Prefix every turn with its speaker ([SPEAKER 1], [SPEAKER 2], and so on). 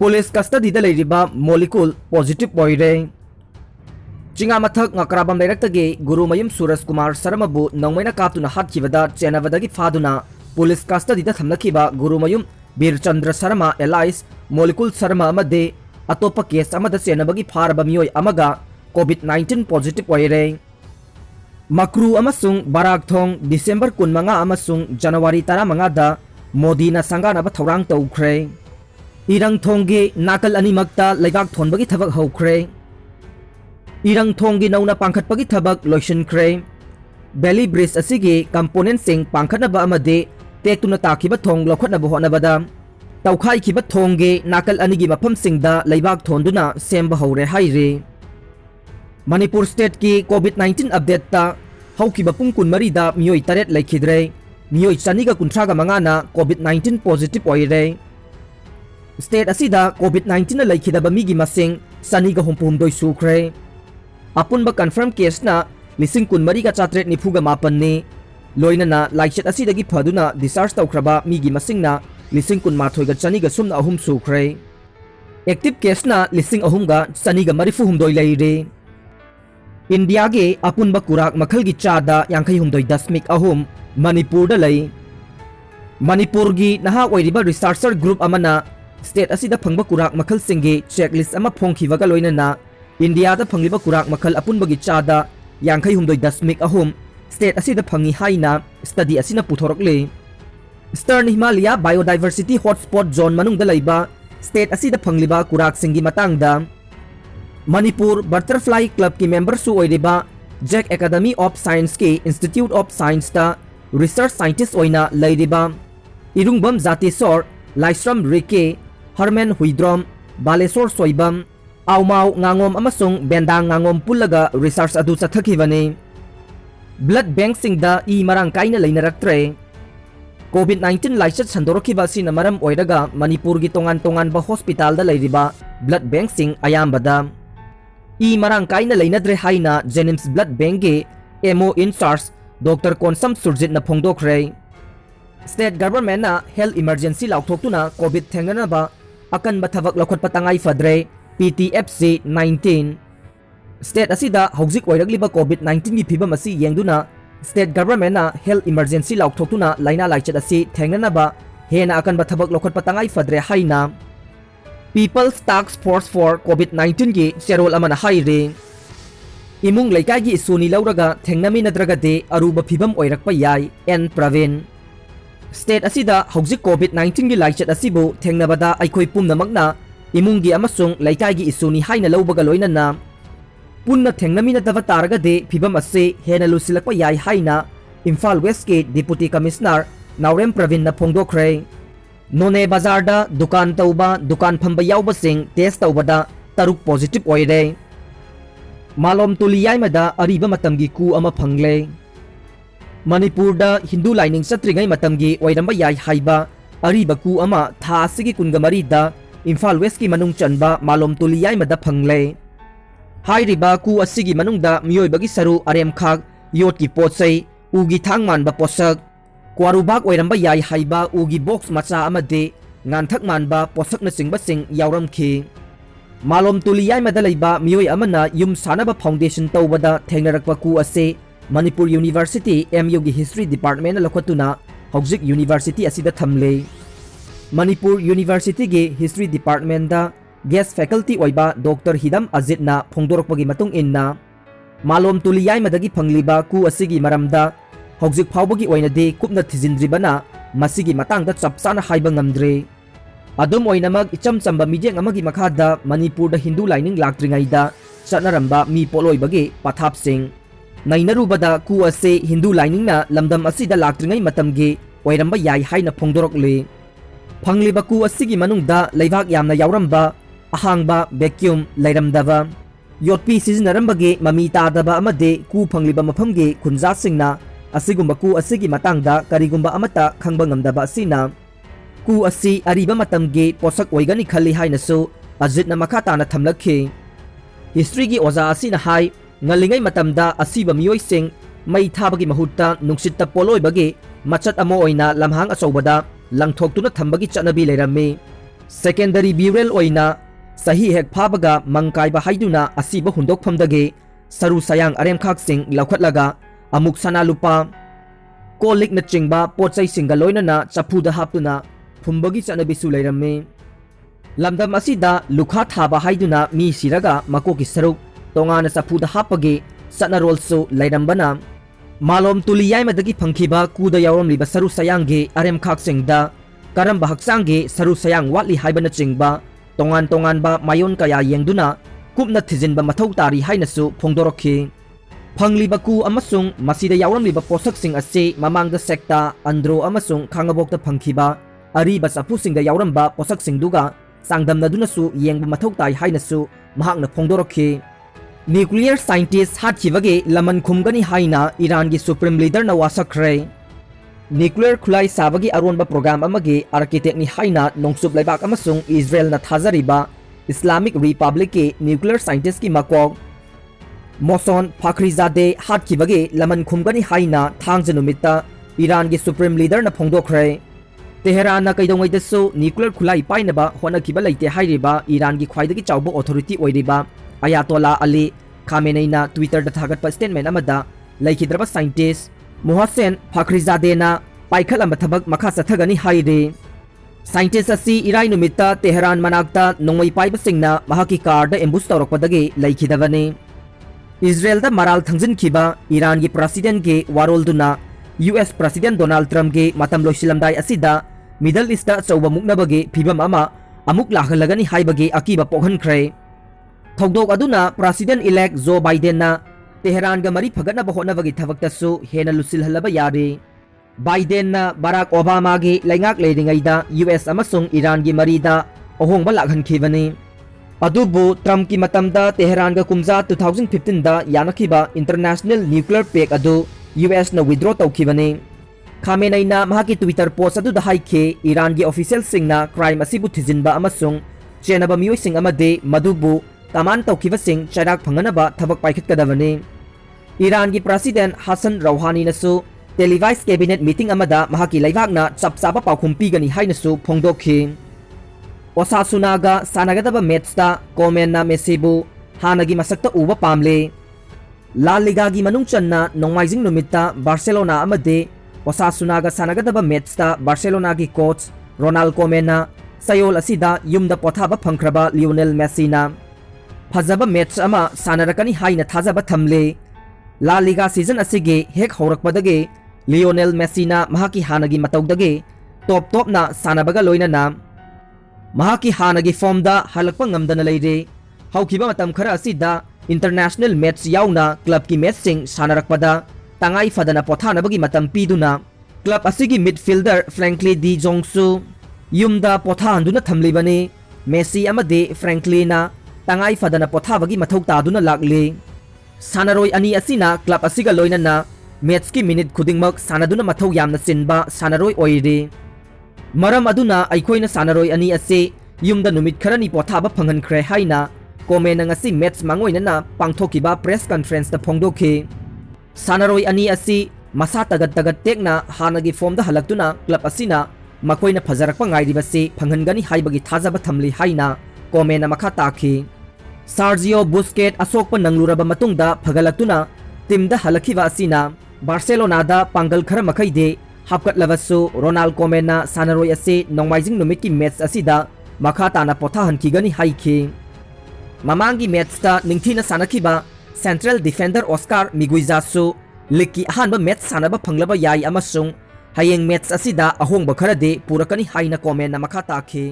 [SPEAKER 1] Police custody Molikul positive ओइरे चिंगा मथक ngakrabam leraktage gurumayum suraj kumar saramabu nongmaina kaptuna hatkibada chenavadagi faduna police custody थमलखिबा Gurumayum Birchandra Sharma alias Molikul Sharma अमदे अतोप केस अमद चेनबगी फारबा मियोय अमगा कोविड-19 पॉजिटिव ओइरे मक्रू अमसुंग बाराकथोंग डिसेंबर 15 अमसुंग जनवरी 15 दा मोदीना संगानबा थौरांग तौख्रे इरंग थोंगे नाकल अनिमक्ता लेगाक थोनबगी थबक हौख्रे इरंग थोंगी नौना पांखटपगी थबक लोइशनख्रे बेली ब्रिज असिगी कंपोनेंट सिंग पांखटनबा अमदे तेक्तुना ताखिबा थोंग लौखटनबा होनबदा तौखाइखिबा थोंगे नाकल अनिगी मफमसिंगदा लेबाक थोंदुना सेंबा हौरे हाइरे मणिपुर स्टेट की कोविड-19 अपडेट ता हौखिबा पुंग कुनमरी दा मियोय तरेट लेखिद्रे मियोय चनिगा कुंथ्रागा मंगाना कोविड-19 पॉजिटिव ओइरे स्टेट असिदा कोविड-19 लेखिदबा मिगी मसिंग सनिगा हुमपुमदोय सुख्रे अपुनबा कन्फर्म केसना लिसिंग कुनमरी का चात्रेट निफुगा मापन्ने लोइनना लाइचेट असिदगी फदुना डिस्चार्ज तौख्रबा मिगी मसिंगना लिसिंग कुनमाथोयगा चनिगा सुमना अहुम सुख्रे एक्टिव केसना लिसिंग अहुमगा चनिगा मरिफु हुमदोय लेइरे इंडिया के अपुनबा कुराक मखल की चादा यांखई हुमदोय दशमिक अहुम मणिपुर दा लई मणिपुर की नहा ओइरिबा रिसर्चर ग्रुप अमना स्टेट असिदा फंगबा कुराक मखल सिंगे चेकलिस्ट अमा फोंखिबगा लोइनना इंडिया दा फंगलिबा कुराक मखल अपुनबगी चादा यांखई हुमदोय दशमिक अहुम स्टेट असिदा फंगी हाइना स्टडी असिना पुथोरकले eastern Himalaya biodiversity hotspot zone मनुंगदा लैबा स्टेट असिदा फंगलिबा कुराक सिंगी मतंगदा मणिपुर बटरफ्लाई क्लब की मेंबर सु ओइरिबा जैक एकेडमी ऑफ साइंस के इंस्टीट्यूट ऑफ साइंस ता रिसर्च साइंटिस्ट ओइना लैरिबा इरुंगबम जातिसोर लाइश्रम रिके हरमेन हुइद्रोम बालेश्वर सोइबम आवमाव nganगोम अमसुंग बेंदांग nganगोम पुल्लगा रिसर्च अदु चथखिबने ब्लड बैंक सिंगदा ई मरांग काइना लैनरक्त्रे कोविड-19 लाइचत संदोरखिबा सिना मरम ओइरगा मणिपुर की तोंगान तोंगान बा हॉस्पिटल दा लैरिबा ब्लड बैंक सिंग अयामबदा ई मरांग काइना लैनद्रे हाइना जेनिम्स ब्लड बैंक के एमओ इंचार्ज डॉक्टर कोनसम सुरजित न फोंदोखरे स्टेट गवर्नमेंट ना हेल्थ इमरजेंसी लाउथोक्तुना कोविड थेंगनबा अकन बथवक लखोट पतंगाई फद्रे PTFC 19 स्टेट असिदा हौजिक ओइरगलिबा कोविड-19 की फिबम असि येंगदुना स्टेट गवर्नमेंट ना हेल्थ इमरजेंसी लाउथोक्तुना लाइना लाइचत असि थेंगनबा हेना अकन बथवक लखोट पतंगाई फद्रे हाइना पीपल्स टास्क फोर्स फॉर कोविड-19 की शेरोल अमना हाइरे इमुंग लेकागी इसूनी लौरगा थेंगनमी नद्रगदे अरुबा फिबम ओइरकपा याय एन प्रवीण स्टेट असिदा हौजिक कोविड-19 की लाइचत असिबु थेंगनबदा अइखोय पुमनमकना इमुंगी अमसुंग लेकागी इसूनी हाइना लौबगा लोइनना पुन्ना थेंगनमिनदबा तारगदे फिबम असे हेना लुसिलकपा याय हाइना इम्फाल वेस्ट के डिप्यूटी कमिश्नर नावरेम प्रवीण न फोंदोखरे नोने बाजारदा दुकान तौबा दुकान फंबा यावबसिंग टेस्ट तौबदा तरुक पॉजिटिव ओइरे मालोम तुलियाइमदा अरिबा मतमगी कू अमा फंगले मणिपुरदा हिंदू लाइनिंग चत्रिगै मतमगी ओइरंबा याय हाइबा अरिबा कू अमा था असिगी कुनगमरीदा इम्फाल वेस्ट की मनुंग चनबा मालोम तुलियाइमदा फंगले हाइरिबा कू असिगी मनुंगदा मियोइबगी सरू अरेमखाग योट की पोचै उगी थांग मानबा पोसक क्वारुबाग ओइरंबा याय हाइबा उगी बॉक्स मचा अमदे nganthak manba posak na singba sing yauram khi malom tuliyai madalaiba mioi amana yum sanaba foundation tawbada thengnarakpa ku ase Manipur University MU gi history department na lakhotuna hojik university asida thamle Manipur University gi history department da guest faculty oiba Dr Hidam Ajit na phongdorokpagi matung inna malom tuliyai madagi phangliba ku asigi maramda hojik phawbagi oinade kupna thijindribana masigi matangda chapsana haiba ngamdre adum oinamag icham chamba mijeng amagi makhada Manipur da Hindu lining laktringai da chanaramba mi poloi bagi pathap sing nainarubada ku ase Hindu lining na lamdam asida laktringai matamgi oiramba yai haina phongdorokle phangliba ku asigi manungda leibak yamna yauramba ahangba vacuum leiramdaba yotpi sizinarambagi mami tadaba amade ku phangliba maphamgi khunja singna asigumba ku asigi matangda karigumba amata khangba ngamdaba asina ku asi ariba matamgi posak oigani khali hainasu Ajit na makata na thamlakhi history gi oza asina hai ngalingai matamda asiba mioi sing mai thabagi mahutta nungsitta poloi bagi machat amo oina lamhang achobada langthok tuna thambagi chanabi leirami secondary burial ओइना सही हेक फाबगा मंकाइबा हाइदुना असीबा हुंदोकफमदगे सरू सयांग अरेमखाकसिंग लौखटलगा अमुक सना लुपा colic न चिंगबा पोचैसिंगा लोइनना चफुदा हापतुना फुंबगी चनबिसु लेरम्मे लमदम असिदा लुखा थाबा हाइदुना मी सिरगा मकोकी सरुक तोंगाना चफुदा हापगे सनरोलसु लेरम्बना मालोम तुलियाइमदगी फंखिबा कुदा यावरमलिबा सरू सयांगे अरेमखाकसिंगदा करंबा हक्सांगे सरू सयांग वाटली हाइबना चिंगबा तोंगान तोंगानबा मायोन कया येंगदुना कुपना थिजिनबा मथौ तारी हाइनसु फोंदोरखि फंगलिबा कु अमसुंग मसिदा यावरमलिबा पोसकसिंग असे ममांगदा सेक्टा अंद्रो अमसुंग खांगबोक्ता फंखिबा अरिबा चफुसिंगदा यावरमबा पोसकसिंगदुगा सांगदमनदुनसु येंगबा मथौ ताई हाइनसु महांगना फोंदोरखि न्यूक्लियर साइंटिस्ट हाटखिबगे लमन खुमगनी हाइना ईरान की सुप्रीम लीडर न वासखरे न्यूक्लियर खुलाई साबगी अरोनबा प्रोग्राम अमगे आर्किटेक्टनी हाइना नोंगसुब लेबाक अमसुंग इजराइल न थाजरिबा इस्लामिक रिपब्लिक के न्यूक्लियर साइंटिस्ट की मकोक मोसन फाखरीजादे हाटखिबगे लमन खुमगनी हाइना थांगज नुमित्ता ईरान की सुप्रीम लीडर न फोंदोखरे तेहरान न कैदोंगैदसु न्यूक्लियर खुलाई पाइनबा होनखिबा लैते हाइरिबा ईरान की ख्वाइदगी चाउबा अथॉरिटी ओइरिबा अयातोला अली खामेनेना ट्विटर थागत स्टेटमेंट अमदा लैखिद्रबा साइंटिस्ट मोहसेन फाखरीजादेना पाइखलम थबक मखा चथगनी हाइरे साइंटिस्ट असी इराई नुमित्ता तेहरान मनाक्ता नोंगमई पाइबसिंगना महाकी कारदा एम्बुस तौरकपदगे लैखिदबने इजराइल मराल थंजिनखिबा ईरान की प्रेसिडेंट के वारोलदुना यूएस प्रेसिडेंट डोनाल्ड ट्रम्प के मतम लोइसिलमदाई असिदा मिडल ईस्ट अचौबा मुक्नबगे फिबम अमा अमुक लाहलगनी हाइबगे अकीबा पोहनख्रे थौदोक अदुना president elect Joe Biden Tehran गा मरी फगनब होनबगी थबक्तसु हेना लुसिलहलबा यारे बाइडेन बराक ओबामा गे लैंगाक लेरिंगैदा यूएस अमसुंग ईरान गी मरीदा अहोंगबा लाखनखिबनी अदुबु ट्रम्प की मतमदा तेहरान गा कुमजा 2015 दा यानखिबा इंटरनेशनल न्यूक्लियर पैक्ट अदु यूएस न विथड्रॉ तौखिबनी खामेनैना महाकी ट्विटर पोस्ट अदु हाइखे ईरान गी ऑफिशियल सिंगना क्राइम असिबु थिजिनबा अमसुंग चेनबा मियोइसिंग अमदे मदुबु कमान तौखिबसिंग चैराक फंगनबा थबक पाइखतकदबनी ईरान की प्रेसिडेंट हसन रौहानी नसु टेलीवाइज कैबिनेट मीटिंग अमदा महाकी लैबाकना चपचाबा पाउखुम पीगनी हाइनसु फोंदोखि ओसासुनागा सानगदबा मैचता कोमेनना मेसीबु हानगी मसक्ता उबा पामले ला लिगा की मनुंग चन्ना नोंमाइजिंग नुमित्ता बार्सिलोना अमदे ओसासुनागा सानगदबा मैचता बार्सिलोना की कोच रोनाल्ड कोमेनना सयोल असिदा युमदा पोथाबा फंख्रबा लियोनेल मेसीना फजबा मैच अमा सानरकनी हाइना थाजबा थमले ला लिगा सीजन असिगे हेक हौरकपदगे लियोनेल मेसीना महाकी हानगी मतौदगे टॉप टॉपना सानबगा लोइनना महाकी हानगी फॉर्मदा हलकपा ngamdana लेरे हौखिबा मतम खरा असिदा इंटरनेशनल मैच याउना क्लब की मैच सिंग सानरकपदा तंगाई फदना पोथानबगी मतम पीदुना क्लब असिगी मिडफील्डर फ्रैंकली डी जोंगसु युमदा पोथा हंदुना थमलिबने मेसी अमदे फ्रैंकलीना तंगाई फदना पोथाबगी मथौ तादुना लागले सानरोय अनी असिना क्लब असिगा लोइनना मैच की मिनिट खुदिंगमक सानदुना मथौ यामना चिनबा सानरोय ओइरे मरम अदुना अइखोइना सानरोय अनी असे युमदा नुमित खरनी पोथाबा फंगनख्रे हाइना कोमेन ngasi मैच मांगोइनना पांगथोकिबा प्रेस कॉन्फ्रेंस दा फोंगदोखे सानरोय अनी असि मसा तगत तगत टेकना हानगी फॉर्मदा हलक्तुना क्लब असिना मखोइना फजरकपा ngairibase फंगनगनी हाइबगी थाजबा थमली हाइना कोमेन मखा ताखि सार्जियो बुस्केट असोकपा नंगलुरबा मतुंगदा फगलक्तुना टीमदा हलखिबा असिना बार्सिलोनादा पांगल खर मखैदे हापकटलबसु रोनाल्ड कोमेनना सानरोय असे नोंमाइजिंग नुमित की मैच असिदा मखा ताना पोथा हनखिगनी हाइखि ममांगी मैचता निंगथिना सानखिबा सेंट्रल डिफेंडर ऑस्कार मिगुइजासु लीग की अहानबा मैच सानबा फंगलबा याई अमसुंग हयेंग मैच असिदा अहोंगबा खरदे पुरकनी हाइना कोमेनना मखा ताखि।